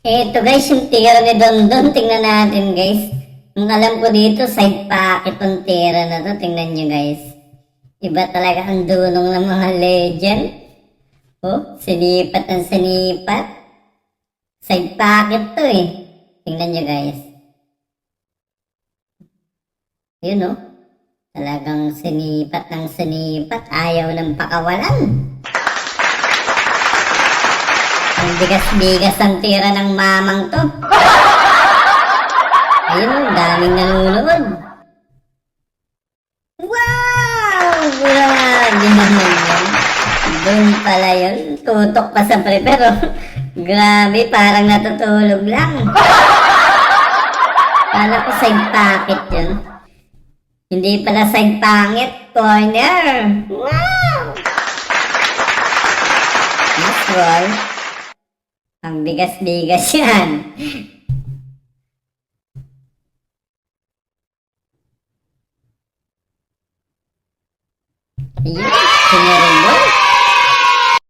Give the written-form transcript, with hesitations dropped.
Eto guys, yung tira ni Dondon, tingnan natin guys. Ang alam ko dito, side pocket ang tira na to, tingnan nyo guys. Iba talaga ang dunong ng mga legend. Oh, sinipat ang sinipat. Side pocket to eh. Tingnan nyo guys. Yun oh. Talagang sinipat ng sinipat, ayaw ng pakawalan. Ang bigas-bigas ang tira ng mamang to. Ayun, daming nanonood. Wow! Grabe naman yun. Doon pala yun. Tutok pa sa pre, pero grabe, parang natutulog lang. Kala ko side pocket yun. Hindi pala side pangit, corner. Wow! Nice one. Ang bigas-bigas yan. Yeah.